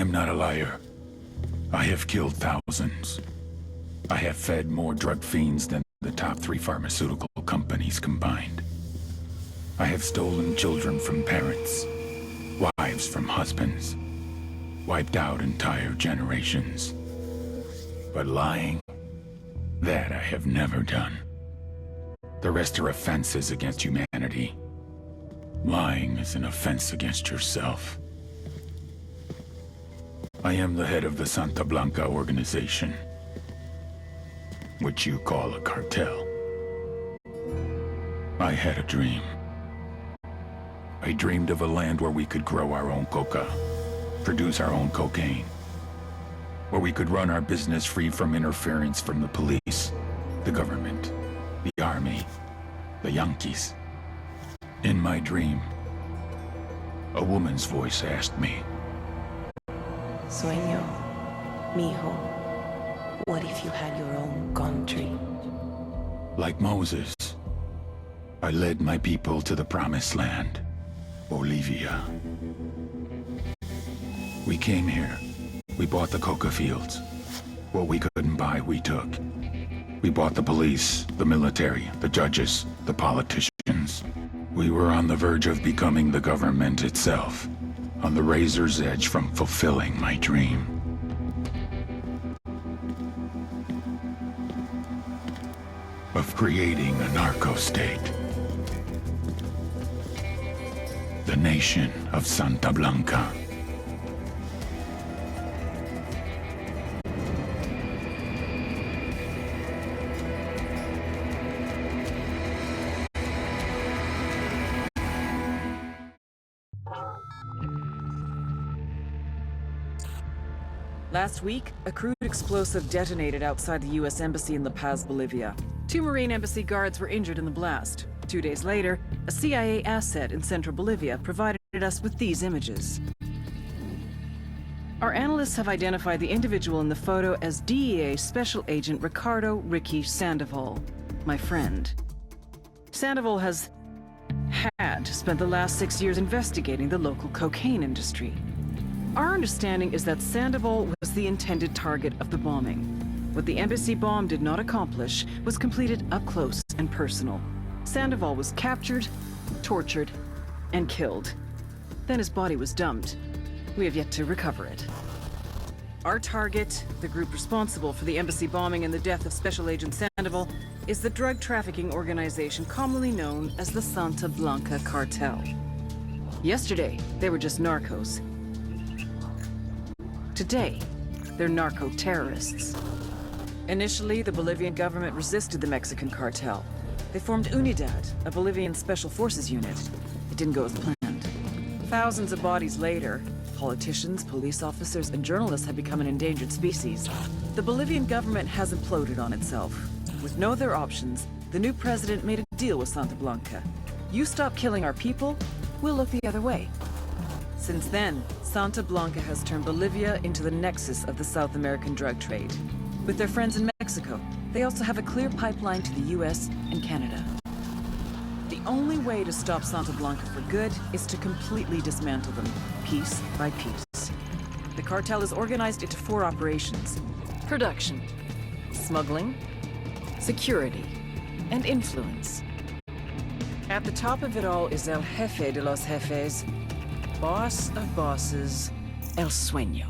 am not a liar. I have killed thousands. I have fed more drug fiends than the top 3 pharmaceutical companies combined. I have stolen children from parents, wives from husbands, wiped out entire generations. But lying, that I have never done. The rest are offenses against humanity. Lying is an offense against yourself. I am the head of the Santa Blanca organization, which you call a cartel. I had a dream. I dreamed of a land where we could grow our own coca, produce our own cocaine, where we could run our business free from interference from the police, the government, the army, the Yankees. In my dream, a woman's voice asked me, Sueño, mijo, what if you had your own country? Like Moses, I led my people to the promised land, Bolivia. We came here. We bought the coca fields. What we couldn't buy, we took. We bought the police, the military, the judges, the politicians. We were on the verge of becoming the government itself, on the razor's edge from fulfilling my dream. Of creating a narco-state. The nation of Santa Blanca. Last week, a crude explosive detonated outside the U.S. Embassy in La Paz, Bolivia. 2 Marine Embassy guards were injured in the blast. 2 days later, a CIA asset in central Bolivia provided us with these images. Our analysts have identified the individual in the photo as DEA Special Agent Ricardo Ricky Sandoval, my friend. Sandoval has spent the last 6 years investigating the local cocaine industry. Our understanding is that Sandoval was the intended target of the bombing. What the embassy bomb did not accomplish was completed up close and personal. Sandoval was captured, tortured, and killed. Then his body was dumped. We have yet to recover it. Our target, the group responsible for the embassy bombing and the death of Special Agent Sandoval, is the drug trafficking organization commonly known as the Santa Blanca Cartel. Yesterday, they were just narcos. Today, they're narco-terrorists. Initially, the Bolivian government resisted the Mexican cartel. They formed Unidad, a Bolivian special forces unit. It didn't go as planned. Thousands of bodies later, politicians, police officers, and journalists have become an endangered species. The Bolivian government has imploded on itself. With no other options, the new president made a deal with Santa Blanca. You stop killing our people, we'll look the other way. Since then, Santa Blanca has turned Bolivia into the nexus of the South American drug trade. With their friends in Mexico, they also have a clear pipeline to the US and Canada. The only way to stop Santa Blanca for good is to completely dismantle them, piece by piece. The cartel is organized into 4 operations: production, smuggling, security, and influence. At the top of it all is El Jefe de los Jefes, boss of bosses, El Sueño.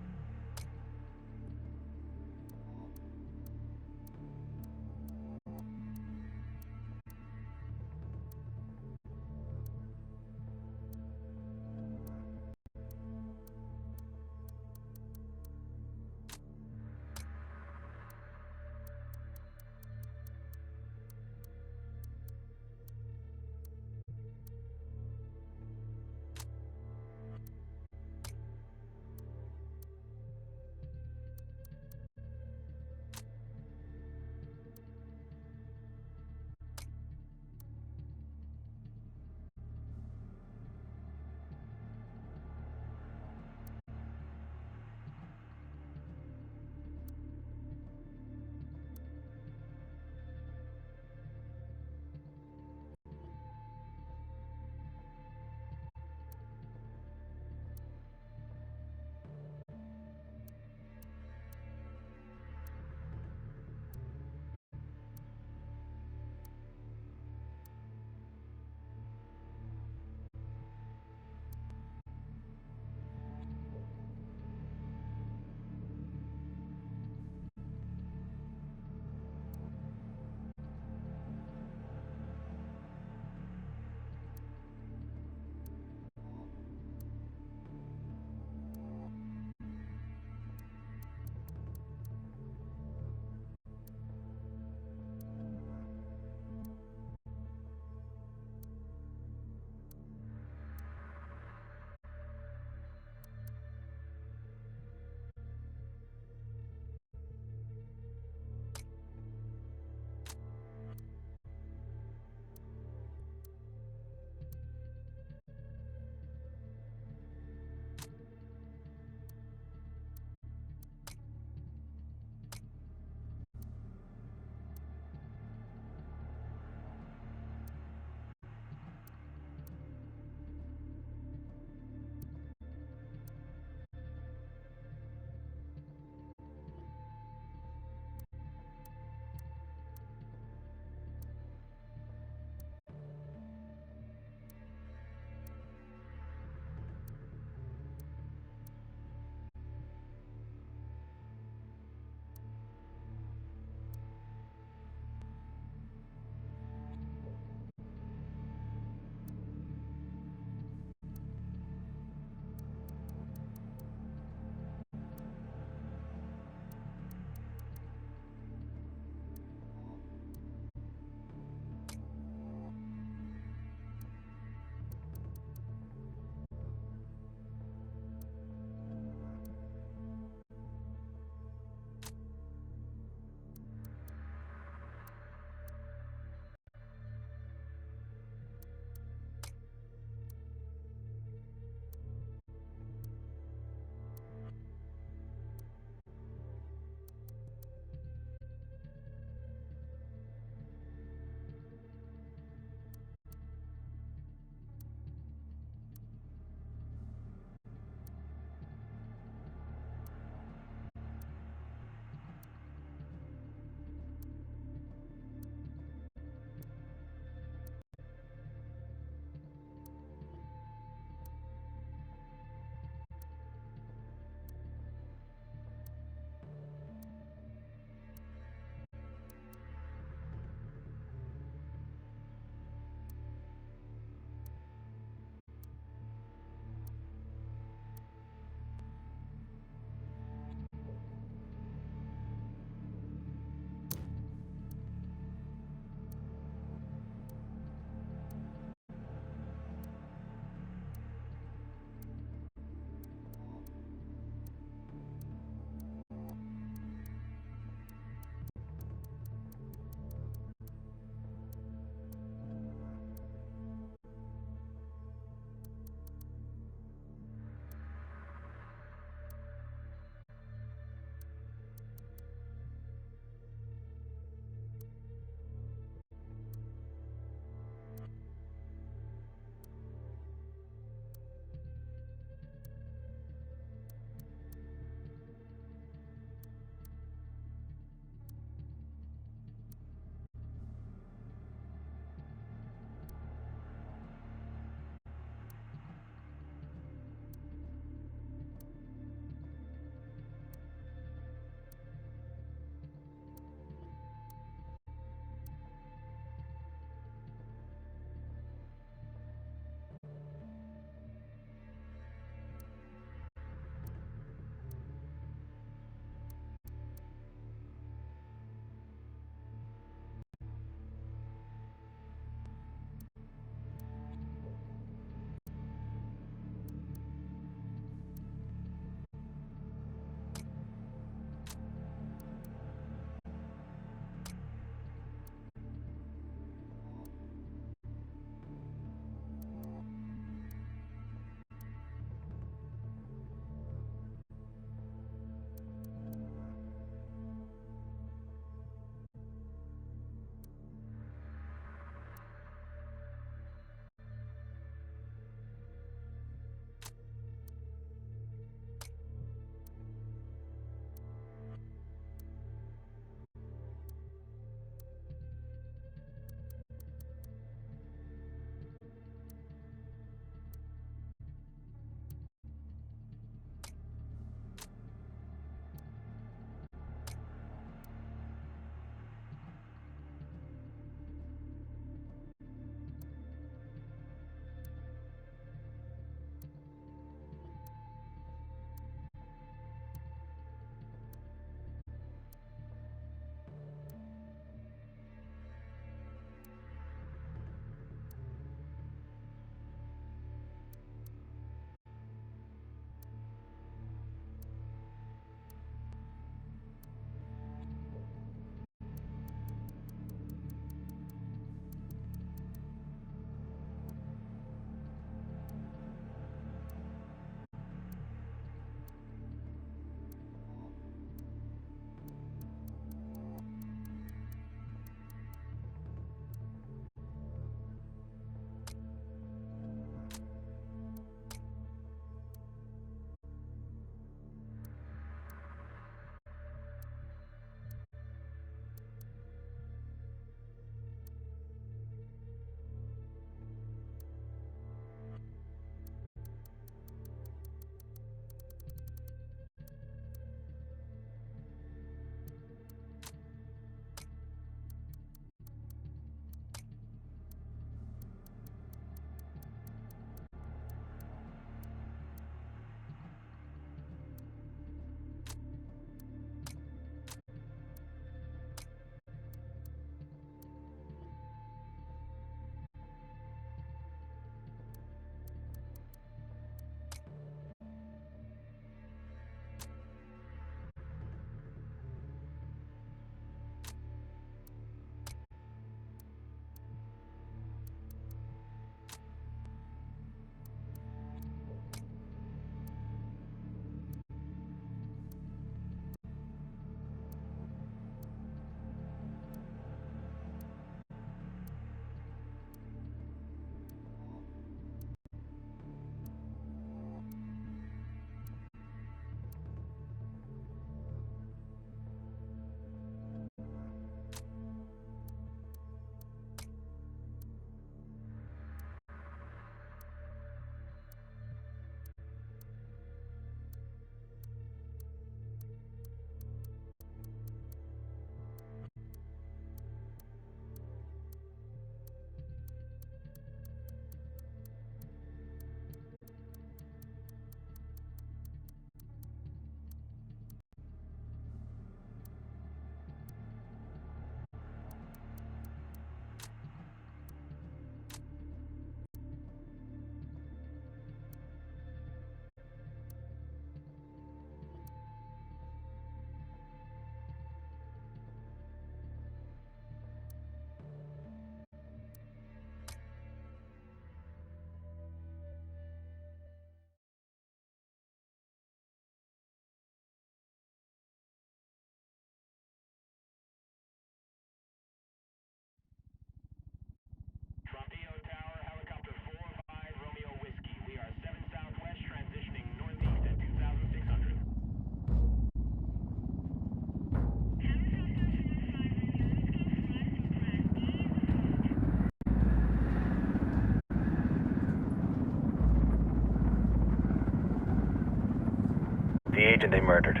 they murdered.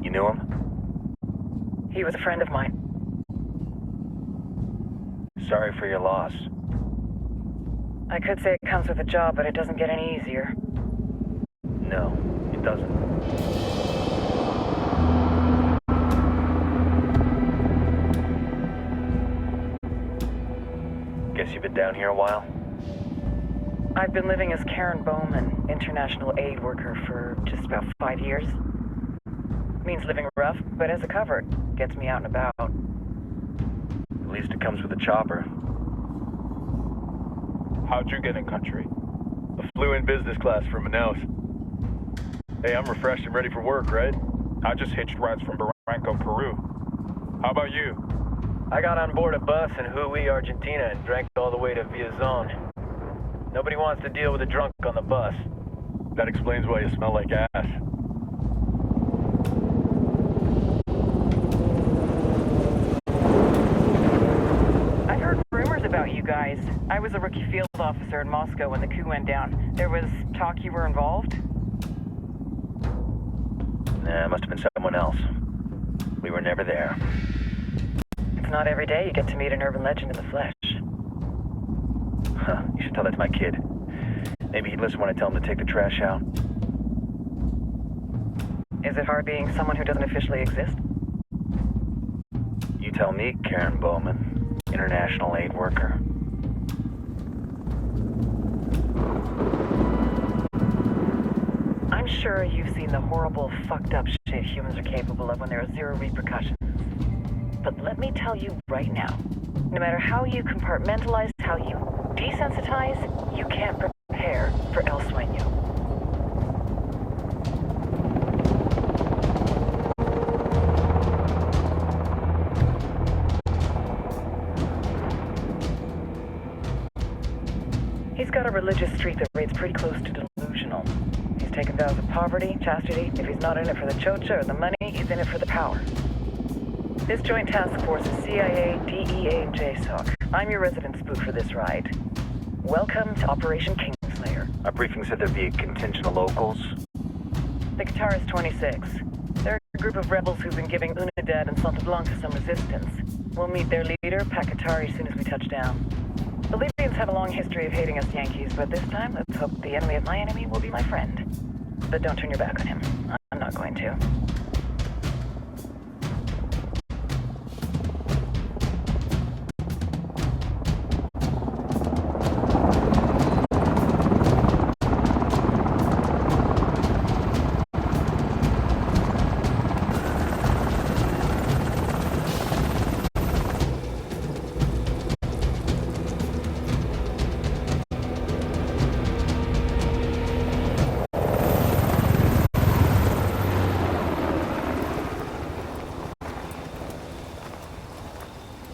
You knew him? He was a friend of mine. Sorry for your loss. I could say it comes with a job, but it doesn't get any easier. No, it doesn't. Guess you've been down here a while? I've been living as Karen Bowman, international aid worker, for just about 5 years. Means living rough, but as a cover, gets me out and about. At least it comes with a chopper. How'd you get in country? I flew in business class from Manaus. Hey, I'm refreshed and ready for work, right? I just hitched rides from Barranco, Peru. How about you? I got on board a bus in Hui, Argentina and drank all the way to Villazon. Nobody wants to deal with a drunk on the bus. That explains why you smell like ass. I heard rumors about you guys. I was a rookie field officer in Moscow when the coup went down. There was talk you were involved? Nah, it must have been someone else. We were never there. It's not every day you get to meet an urban legend in the flesh. Huh, you should tell that to my kid. Maybe he'd listen when I tell him to take the trash out. Is it hard being someone who doesn't officially exist? You tell me, Karen Bowman, international aid worker. I'm sure you've seen the horrible, fucked up shit humans are capable of when there are zero repercussions. But let me tell you right now, no matter how you compartmentalize, how you desensitize, you can't prepare for El Sueño. He's got a religious streak that rates pretty close to delusional. He's taken vows of poverty, chastity. If he's not in it for the chocha or the money, he's in it for the power. This joint task force is CIA, DEA, and JSOC. I'm your resident spook for this ride. Welcome to Operation Kingslayer. Our briefing said there'd be a contingent of locals. The Guitarist 26. They're a group of rebels who've been giving Unidad and Santa Blanca some resistance. We'll meet their leader, Pakatari, as soon as we touch down. The Libyans have a long history of hating us Yankees, but this time, let's hope the enemy of my enemy will be my friend. But don't turn your back on him. I'm not going to.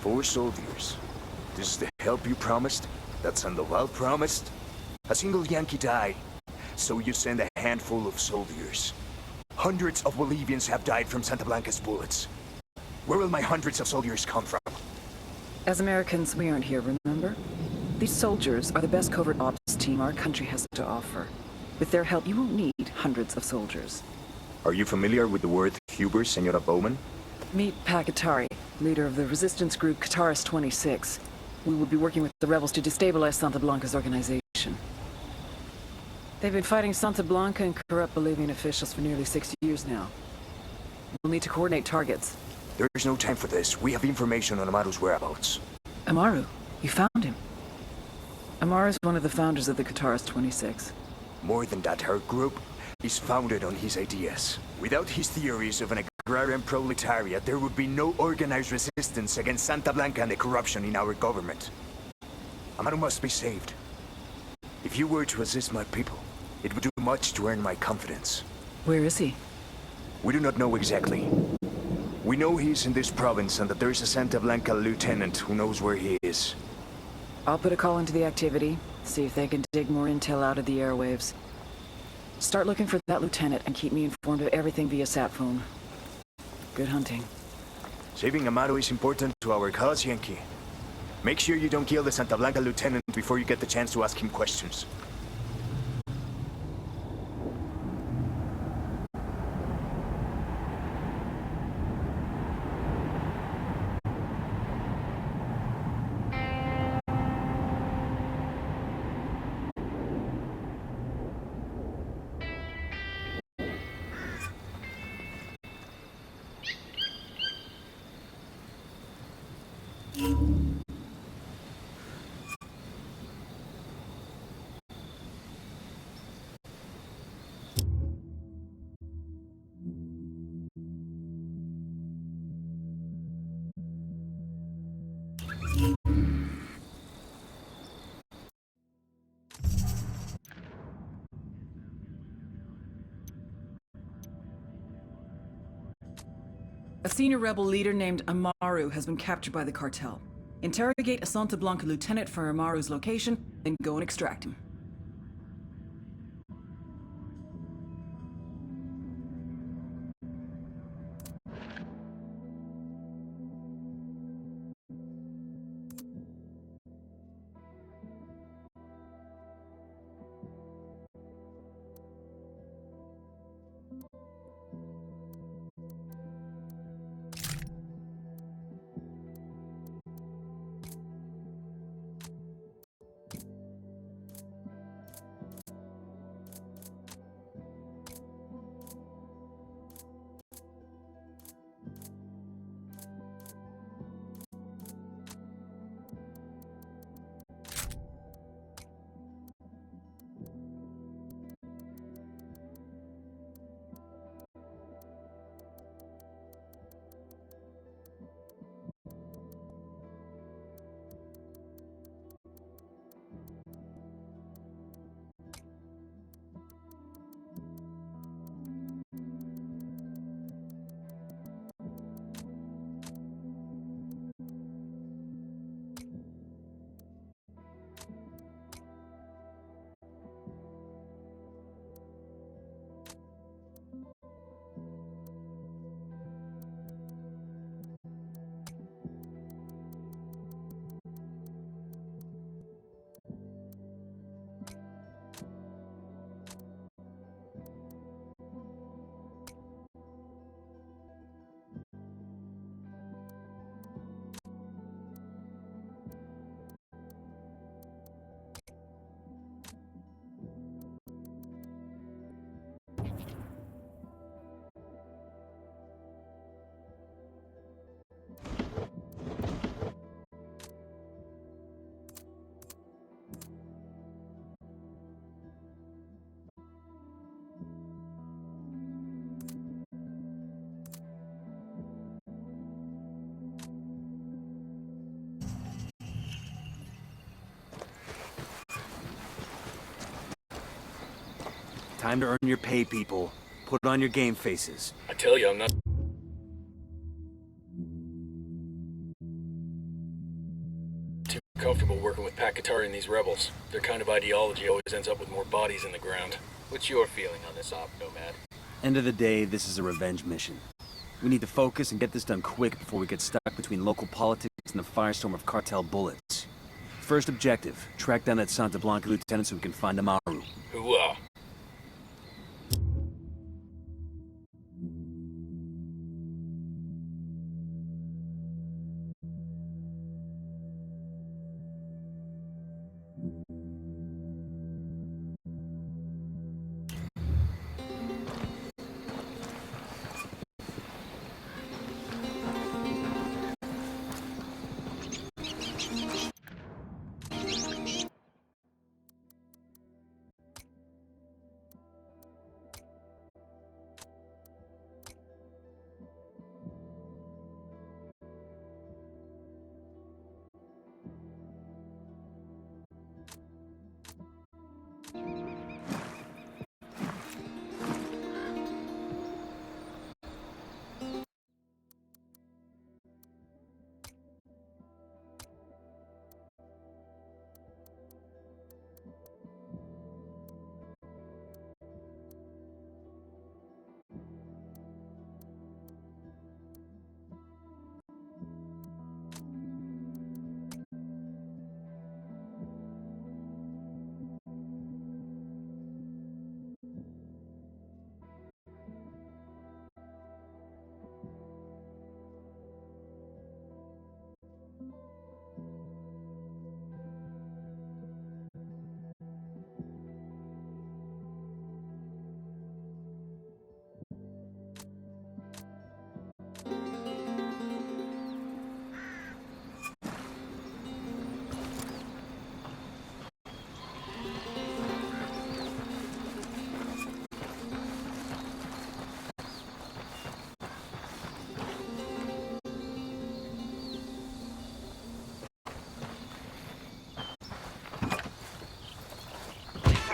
Four soldiers. This is the help you promised? That Sandoval promised? A single Yankee died, so you send a handful of soldiers. Hundreds of Bolivians have died from Santa Blanca's bullets. Where will my hundreds of soldiers come from? As Americans, we aren't here, remember? These soldiers are the best covert ops team our country has to offer. With their help, you won't need hundreds of soldiers. Are you familiar with the word Huber, Senora Bowman? Meet Pakatari, leader of the resistance group Guitarist 26. We will be working with the rebels to destabilize Santa Blanca's organization. They've been fighting Santa Blanca and corrupt Bolivian officials for nearly 6 years now. We'll need to coordinate targets. There's no time for this. We have information on Amaru's whereabouts. Amaru, you found him. Amaru's one of the founders of the Guitarist 26. More than that, her group is founded on his ideas. Without his theories of an agrarian proletariat, there would be no organized resistance against Santa Blanca and the corruption in our government. Amaru must be saved. If you were to assist my people, it would do much to earn my confidence. Where is he? We do not know exactly. We know he's in this province and that there is a Santa Blanca lieutenant who knows where he is. I'll put a call into the activity, see if they can dig more intel out of the airwaves. Start looking for that lieutenant and keep me informed of everything via sat phone. Good hunting. Saving Amaru is important to our cause, Yankee. Make sure you don't kill the Santa Blanca lieutenant before you get the chance to ask him questions. A senior rebel leader named Amaru has been captured by the cartel. Interrogate a Santa Blanca lieutenant for Amaru's location, then go and extract him. Time to earn your pay, people. Put on your game faces. I tell you, I'm not... too comfortable working with Pakatari and these rebels. Their kind of ideology always ends up with more bodies in the ground. What's your feeling on this op, Nomad? End of the day, this is a revenge mission. We need to focus and get this done quick before we get stuck between local politics and the firestorm of cartel bullets. First objective, track down that Santa Blanca lieutenant so we can find Amaru. Hooah.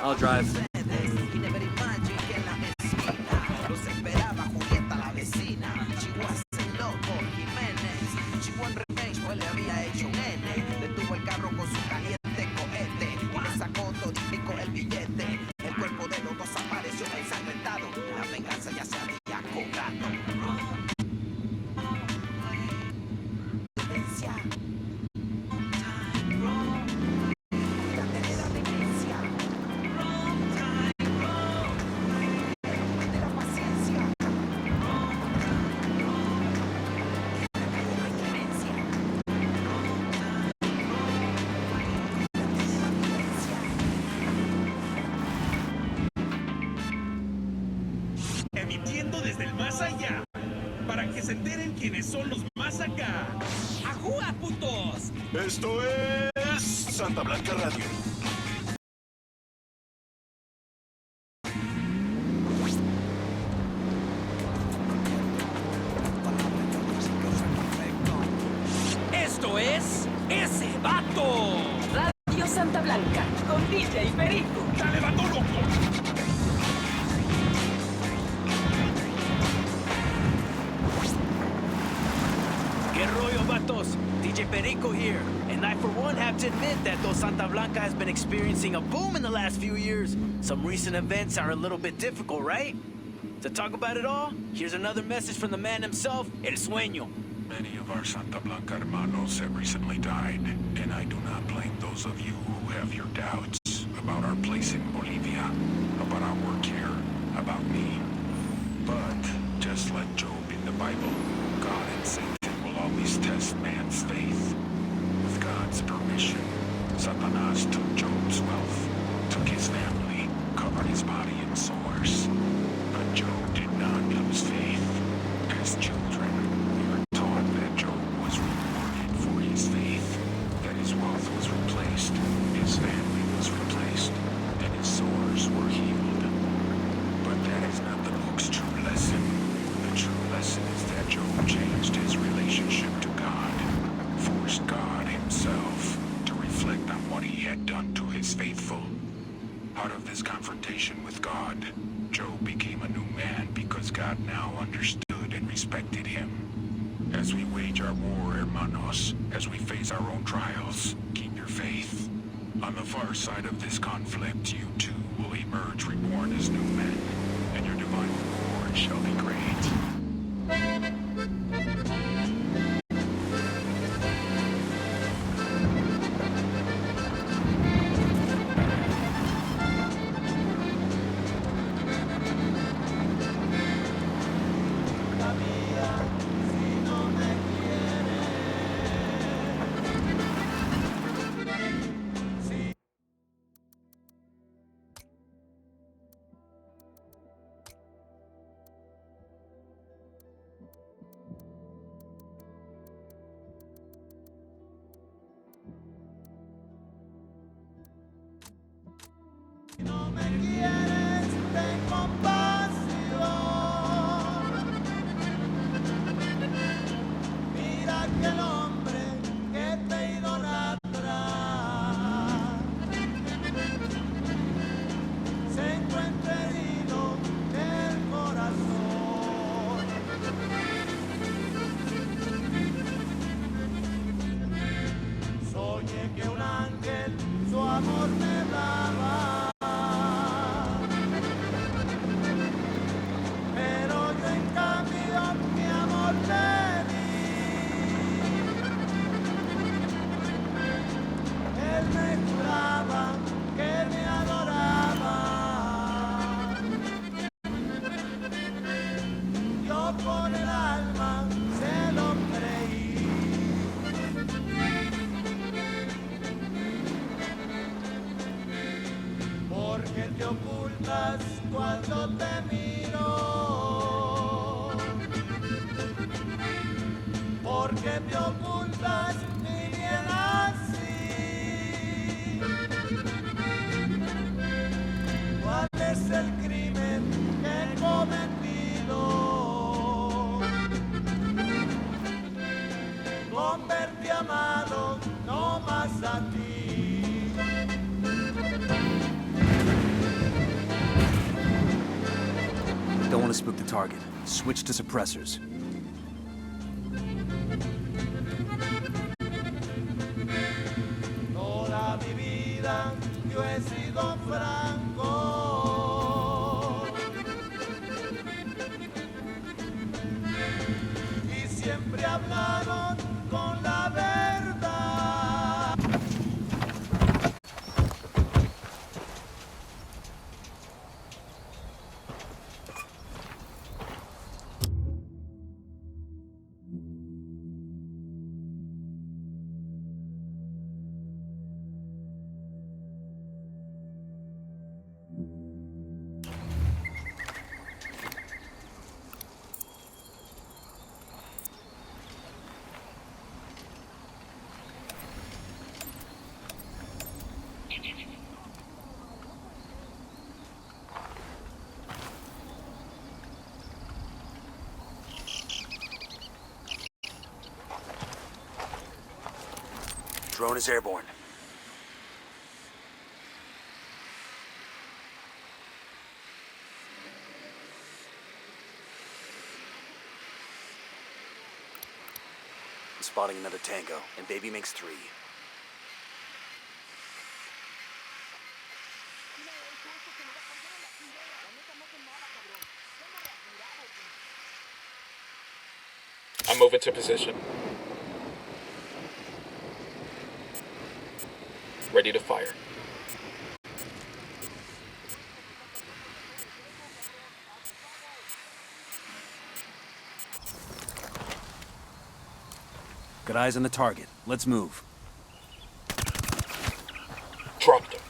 I'll drive. transmitiendo desde el más allá. Para que se enteren quiénes son los más acá. ¡Ajúa, putos! Esto es Santa Blanca Radio. Esto es ese vato. Radio Santa Blanca, con DJ Perico. ¡Dale, vato loco! ¿Qué rollo, vatos? DJ Perico here, and I for one have to admit that though Santa Blanca has been experiencing a boom in the last few years, some recent events are a little bit difficult, right? To talk about it all, here's another message from the man himself, El Sueño. Many of our Santa Blanca hermanos have recently died, and I do not blame those of you who have your doubts about our place in Bolivia, about our work here, about me. But, just like Job in the Bible, God and Satan will always test man's faith. With God's permission, Satanas took Job's wealth, took his family, covered his body in sores. But Job did not lose faith. As children, we were taught that Job was rewarded for his faith, that his wealth was replaced, his family was replaced, and his sores were healed. But that is not the book's true lesson. The true lesson is that Job changed his relationship to God, forced God himself to reflect on what he had done to his faithful. Out of this confrontation with God, Job became a new man because God now understood and respected him. As we wage our war, hermanos, as we face our own trials, keep your faith. On the far side of this conflict, you too will emerge reborn as new men, and your divine reward shall be great. Don't want to spook the target. Switch to suppressors. Toda mi vida yo he sido franco. Y siempre hablaron con la verdad. Drone is airborne. I'm spotting another tango, and baby makes 3. I'm moving to position. Ready to fire. Got eyes on the target. Let's move. Dropped him.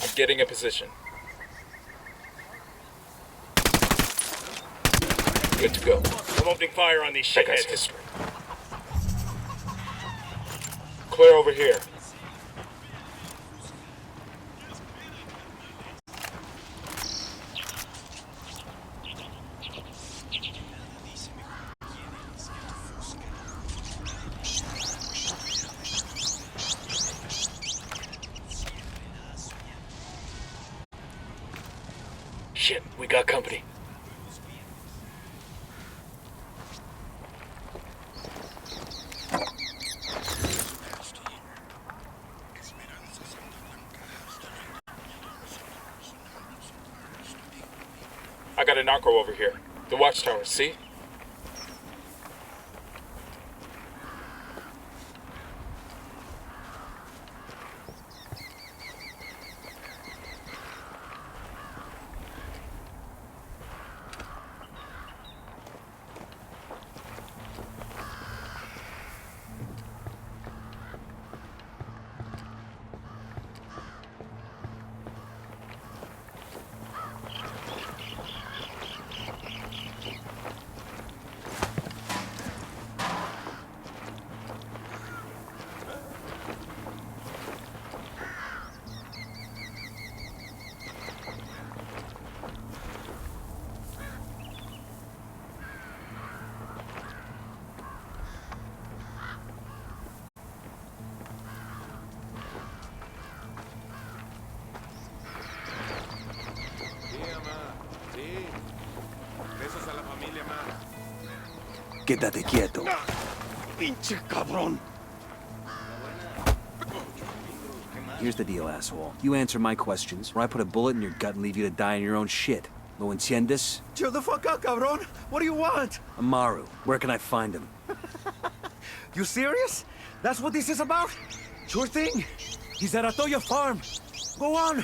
I'm getting a position. Good to go. I'm opening fire on these shitheads. History. Clear over here. Shit, we got company. I got a narco over here. The watchtower, see? Quédate quieto. Pinche cabrón. Here's the deal, asshole. You answer my questions, or I put a bullet in your gut and leave you to die in your own shit. ¿Lo entiendes? Chill the fuck out, cabrón. What do you want? Amaru, where can I find him? You serious? That's what this is about? Sure thing. He's at Atoya Farm. Go on.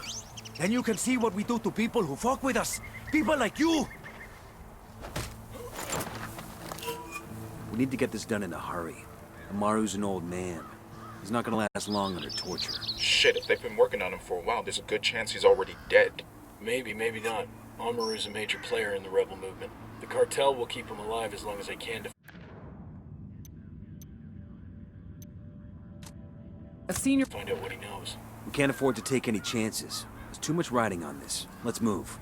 Then you can see what we do to people who fuck with us. People like you. We need to get this done in a hurry. Amaru's an old man. He's not gonna last long under torture. Shit, if they've been working on him for a while, there's a good chance he's already dead. Maybe, maybe not. Amaru's a major player in the rebel movement. The cartel will keep him alive as long as they can to... A senior... find out what he knows. We can't afford to take any chances. There's too much riding on this. Let's move.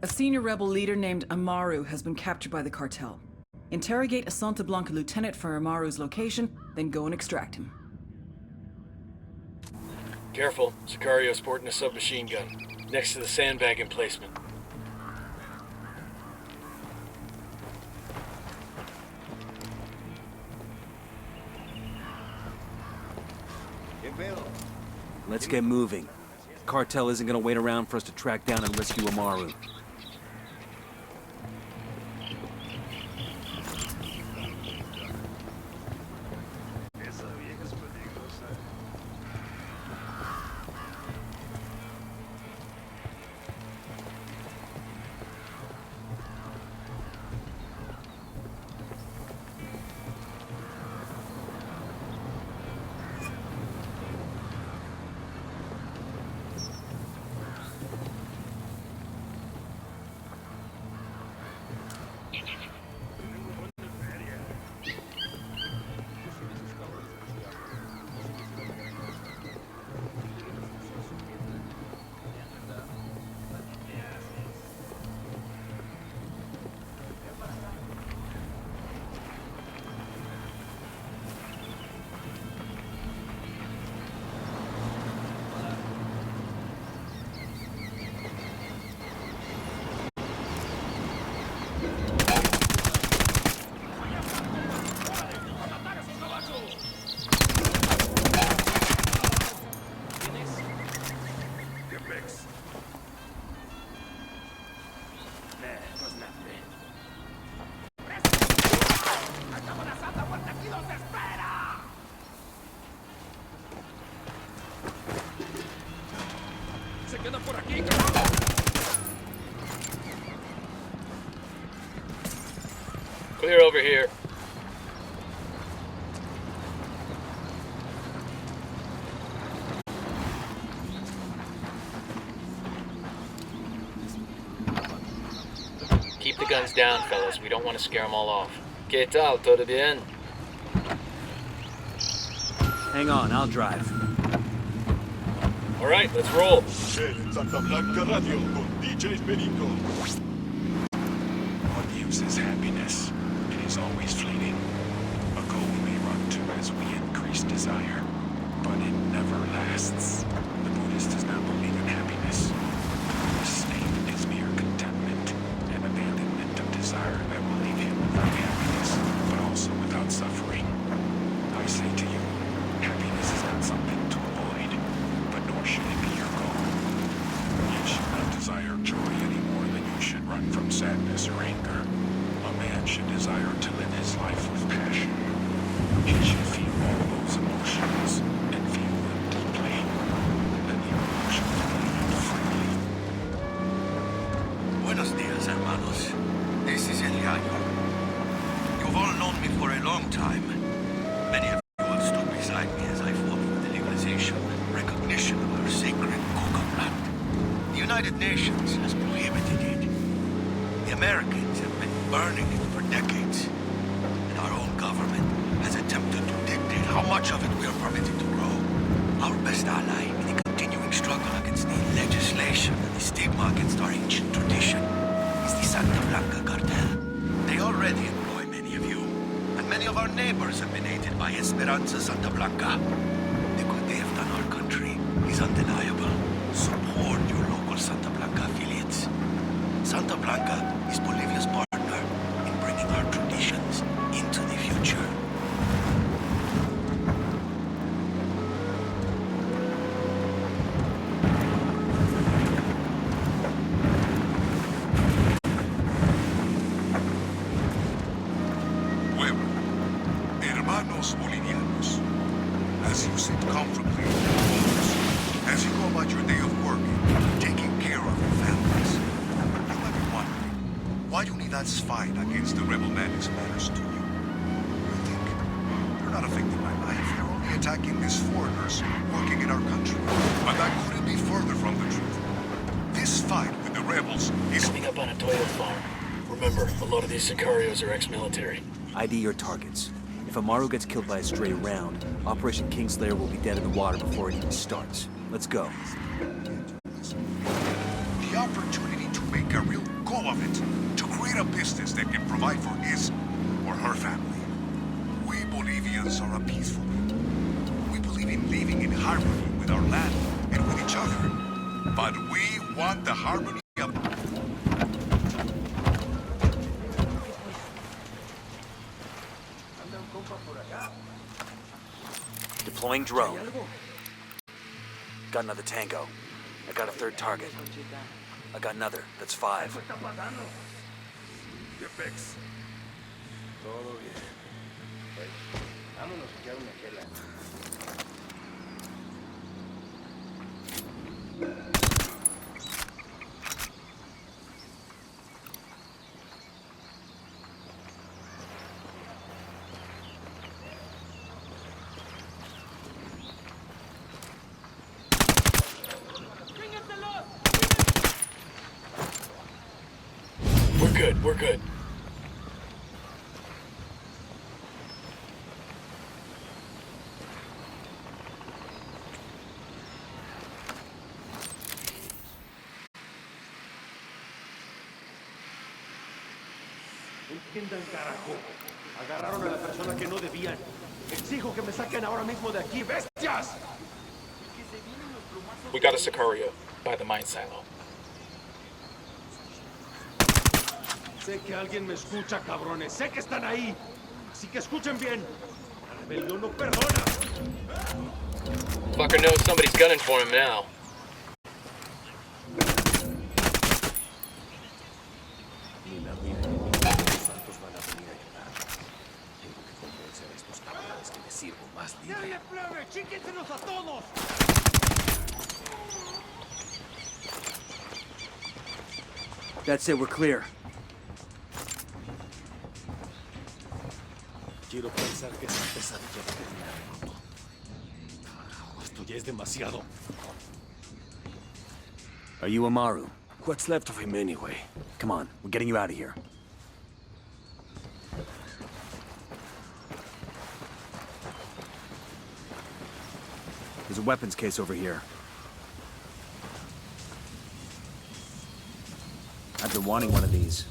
A senior rebel leader named Amaru has been captured by the cartel. Interrogate a Santa Blanca lieutenant for Amaru's location, then go and extract him. Careful, Sicario's sporting a submachine gun. Next to the sandbag emplacement. Let's get moving. The cartel isn't gonna wait around for us to track down and rescue Amaru. Clear over here. Keep the guns down, fellas. We don't want to scare them all off. ¿Qué tal? ¿Todo bien? Hang on, I'll drive. All right, let's roll. El Santa Blanca Radio con DJ Perico. What gives is happiness. It is always fleeting. A goal may run to as we increase desire, but it never lasts. The Buddhist does not believe in happiness. This state is mere contentment, an abandonment of desire that will leave him without happiness, but also without suffering. I say to you, happiness is not something to avoid, but nor should it be your goal. You should not desire joy any more than you should run from sadness or anger. A man should desire to live his life with passion. He should feel all those emotions and feel them deeply. Let the emotions bleed freely. Buenos dias, hermanos. This is El Gallo. You've all known me for a long time. Many of you have stood beside me as I fought for the legalization and recognition of our sacred coca plant. The United Nations has prohibited it. The Americans have been burning it for decades. And our own government has attempted to dictate how much of it we are permitted to grow. Our best ally in the continuing struggle against the legislation and the stigma against our ancient tradition is the Santa Blanca cartel. They already employ many of you, and many of our neighbors have been aided by Esperanza Santa Blanca. The good they have done our country is undeniable. Support your local Santa Blanca affiliates. Santa Blanca is Bolivia's partner in bringing our traditions into the future. Hermanos Bolivianos, as you sit comfortably in your homes, as you go about your day of work, taking care of your families, you might be wondering, why do Unidad's fight against the rebel bandits matters to you? You think, they're not affecting my life, they're only attacking these foreigners working in our country. But that couldn't be further from the truth. This fight with the rebels is Coming up on a Toyo farm. Remember, a lot of these Sicarios are ex-military. ID your targets. If Amaru gets killed by a stray round, Operation Kingslayer will be dead in the water before it even starts. Let's go. the opportunity to make a real go of it, to create a business that can provide for his or her family. We Bolivians are a peaceful people. We believe in living in harmony with our land and with each other. But we want the harmony of... Deploying drone. Got another tango. I got a third target. I got another. That's 5. We're good. Entiendan, carajo. Agarraron a la persona que no debían. Exijo que me saquen ahora mismo de aquí, bestias. We got a Sicario by the mine silo. Sé que alguien me escucha, cabrones. Sé que están ahí. Así que escuchen bien. La rebelión no perdona. Fucker knows somebody's gunning for him now. Ni la vida ni los santos van a venir a ayudar. Tengo que convencer a estos cabrones que me sirvo más libre. ¡Dale, plebe! ¡Chíquensenos a todos! That's it, we're clear. Quiero pensar que esa pesadilla va a terminar pronto. Carajo, esto ya es demasiado. Are you Amaru? What's left of him anyway? Come on, we're getting you out of here. There's a weapons case over here. I've been wanting one of these.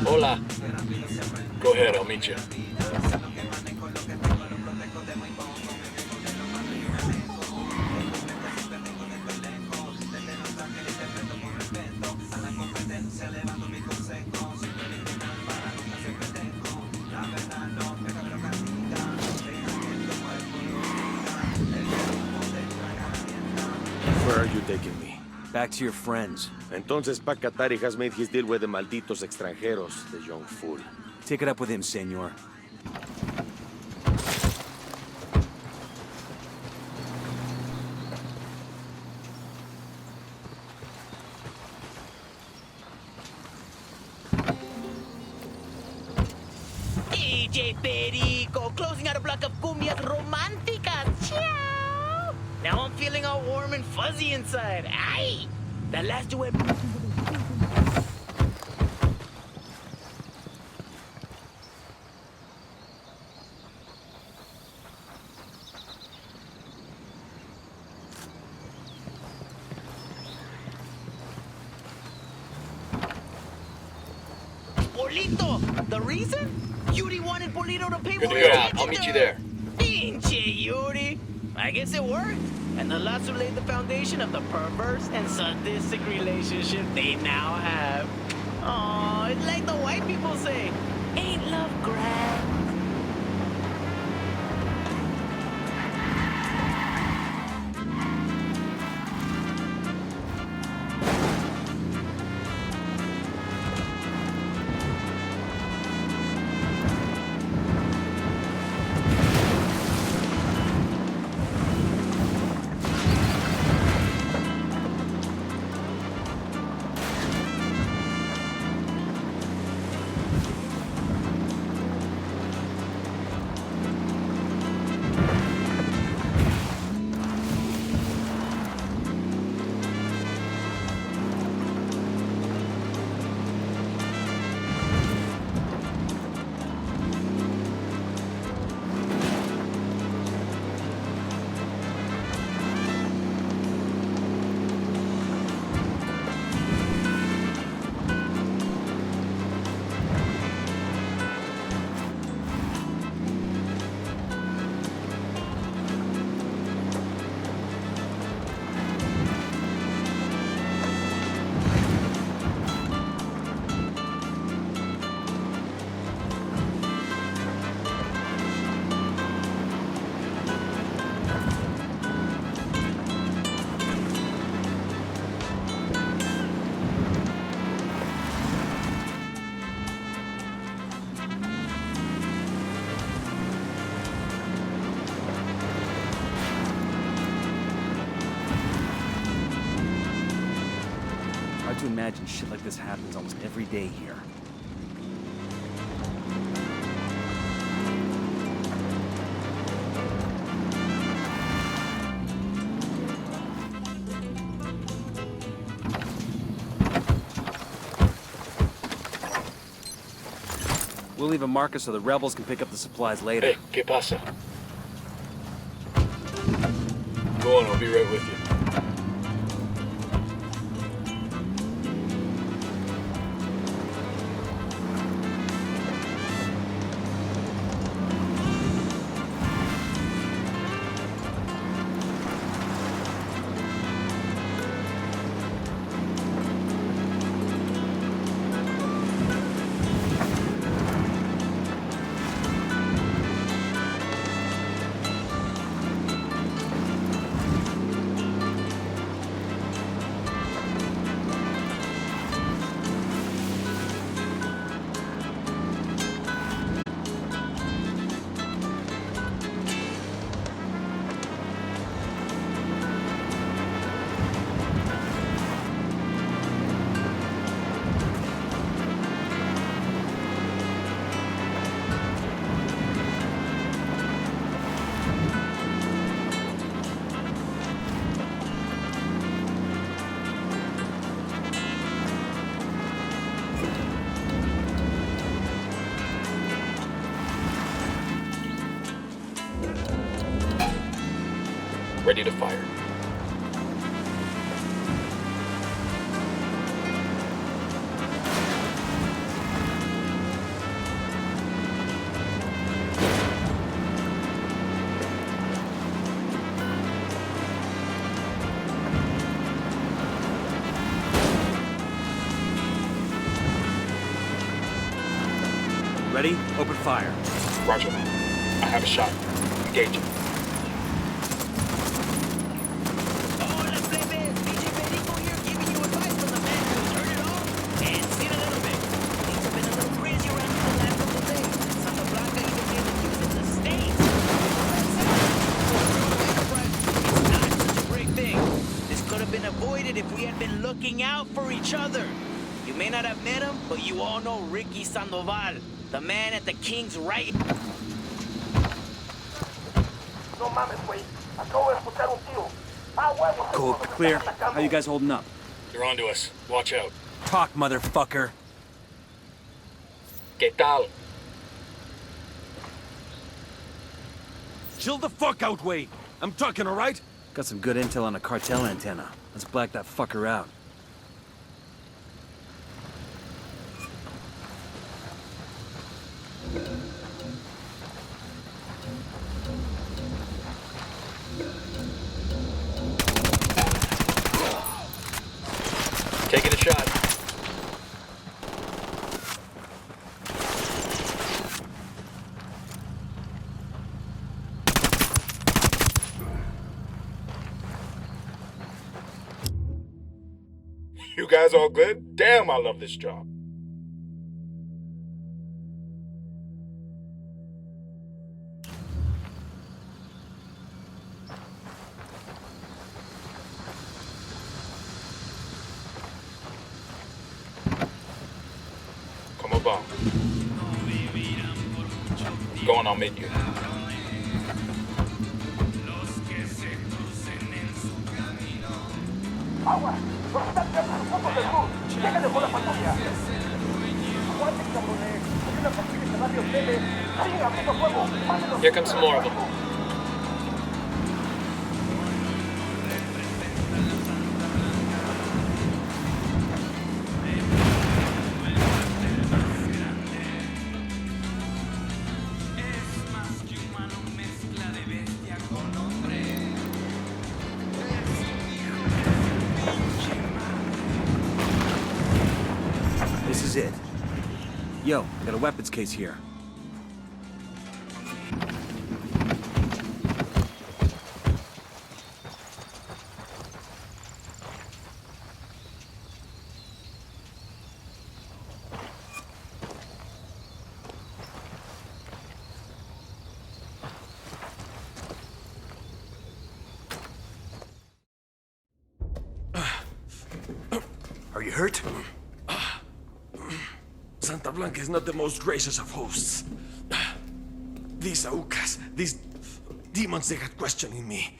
Hola. Go ahead, I'll meet you. Where are you taking me? Back to your friends. Entonces Pacatari has made his deal with the malditos extranjeros, the young fool. Take it up with him, senor. DJ Perico, closing out a block of cumbias románticas. Ciao! Now I'm feeling all warm and fuzzy inside. Aye! That last duet. Polito! The reason? Yuri wanted Polito to pay Good for to his go. I'll meet you there. Pinche Yuri! I guess it worked. And the lasso laid the foundation of the perverse and sadistic relationship they now have. Oh, it's like the white people say, ain't love grand? Hard to imagine shit like this happens almost every day here. We'll leave a marker so the rebels can pick up the supplies later. Hey, ¿qué pasa? Go on, I'll be right with you. Ready to fire. Ready? Open fire. Roger. I have a shot. Engage. Hola, plebes! DJ Perico here giving you advice from the man who turned it off and seen a little bit. Things have been a little crazy around here the last couple of days. Santa Blanca even gave the news in the States. It's not such a great thing. This could have been avoided if we had been looking out for each other. You may not have met him, but you all know Ricky Sandoval, the man at the king's right. No mames, güey. Acabo de escuchar un tiro. Ah, huevo. Cool. Clear. How you guys holding up? They're onto us. Watch out. Talk, motherfucker. ¿Qué tal? Chill the fuck out, Wade. I'm talking, all right? Got some good intel on a cartel antenna. Let's black that fucker out. Taking a shot. You guys all good? Damn, I love this job. Going on menu. Agua. Los están tirando sus fotos del sur. Lléguenle con la patrulla. Aguanten, cabrones. Hay una patrulla que va de ustedes. Siguen abriendo fuego. Mátenlos. Here comes some more of them. This is it. Yo, I got a weapons case here. Are you hurt? Santa Blanca is not the most gracious of hosts. These Aucas, these demons they had questioning me.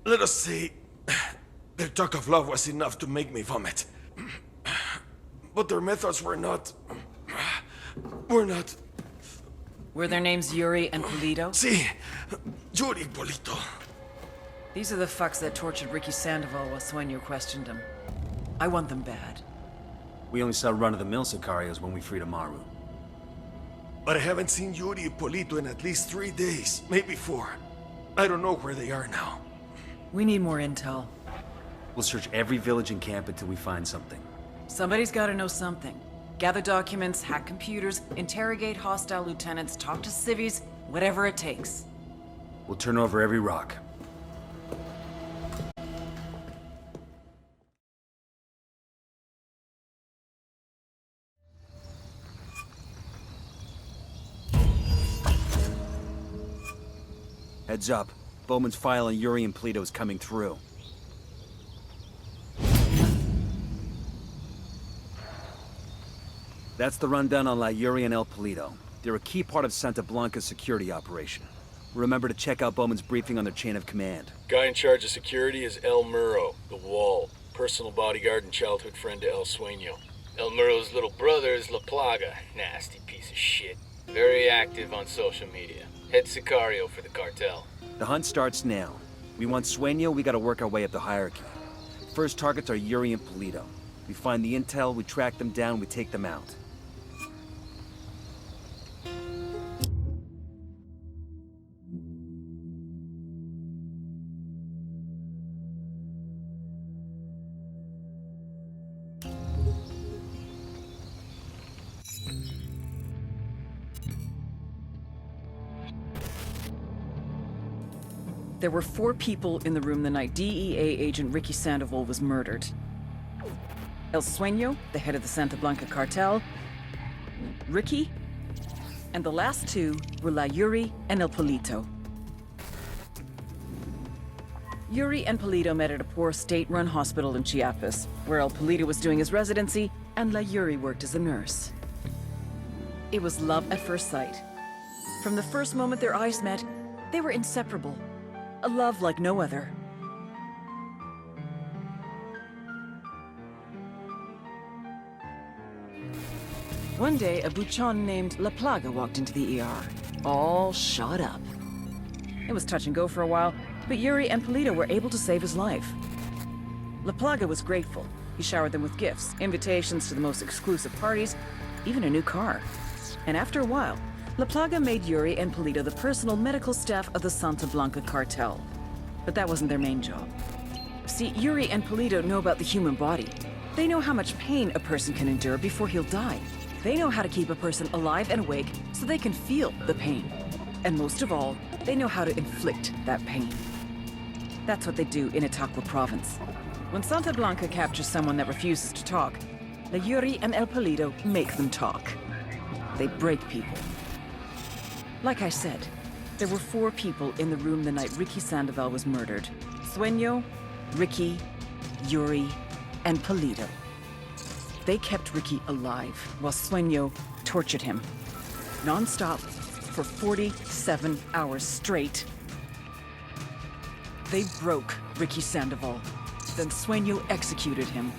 Let us say, their talk of love was enough to make me vomit. But their methods were not We're not... Were their names Yuri and Polito? Sí. Yuri Polito. These are the fucks that tortured Ricky Sandoval while Sueño questioned him. I want them bad. We only saw run-of-the-mill Sicarios when we freed Amaru. But I haven't seen Yuri and Polito in at least 3 days, maybe 4. I don't know where they are now. We need more intel. We'll search every village and camp until we find something. Somebody's gotta know something. Gather documents, hack computers, interrogate hostile lieutenants, talk to civvies, whatever it takes. We'll turn over every rock. Heads up. Bowman's file on Yuri and Polito is coming through. That's the rundown on La Yuri and El Polito. They're a key part of Santa Blanca's security operation. Remember to check out Bowman's briefing on their chain of command. Guy in charge of security is El Muro, the Wall. Personal bodyguard and childhood friend to El Sueño. El Muro's little brother is La Plaga. Nasty piece of shit. Very active on social media. Head Sicario for the cartel. The hunt starts now. We want Sueño, we gotta work our way up the hierarchy. First targets are Yuri and Polito. We find the intel, we track them down, we take them out. There were 4 people in the room the night DEA agent Ricky Sandoval was murdered. El Sueño, the head of the Santa Blanca cartel, Ricky, and the last 2 were La Yuri and El Polito. Yuri and Polito met at a poor state-run hospital in Chiapas, where El Polito was doing his residency and La Yuri worked as a nurse. It was love at first sight. From the first moment their eyes met, they were inseparable. A love like no other. One day, a buchon named La Plaga walked into the ER, all shot up. It was touch and go for a while, but Yuri and Polito were able to save his life. La Plaga was grateful. He showered them with gifts, invitations to the most exclusive parties, even a new car. And after a while, La Plaga made Yuri and Polito the personal medical staff of the Santa Blanca cartel. But that wasn't their main job. See, Yuri and Polito know about the human body. They know how much pain a person can endure before he'll die. They know how to keep a person alive and awake so they can feel the pain. And most of all, they know how to inflict that pain. That's what they do in Itaqua province. When Santa Blanca captures someone that refuses to talk, La Yuri and El Polito make them talk. They break people. Like I said, there were 4 people in the room the night Ricky Sandoval was murdered. Sueño, Ricky, Yuri, and Polito. They kept Ricky alive while Sueño tortured him. Non-stop for 47 hours straight. They broke Ricky Sandoval. Then Sueño executed him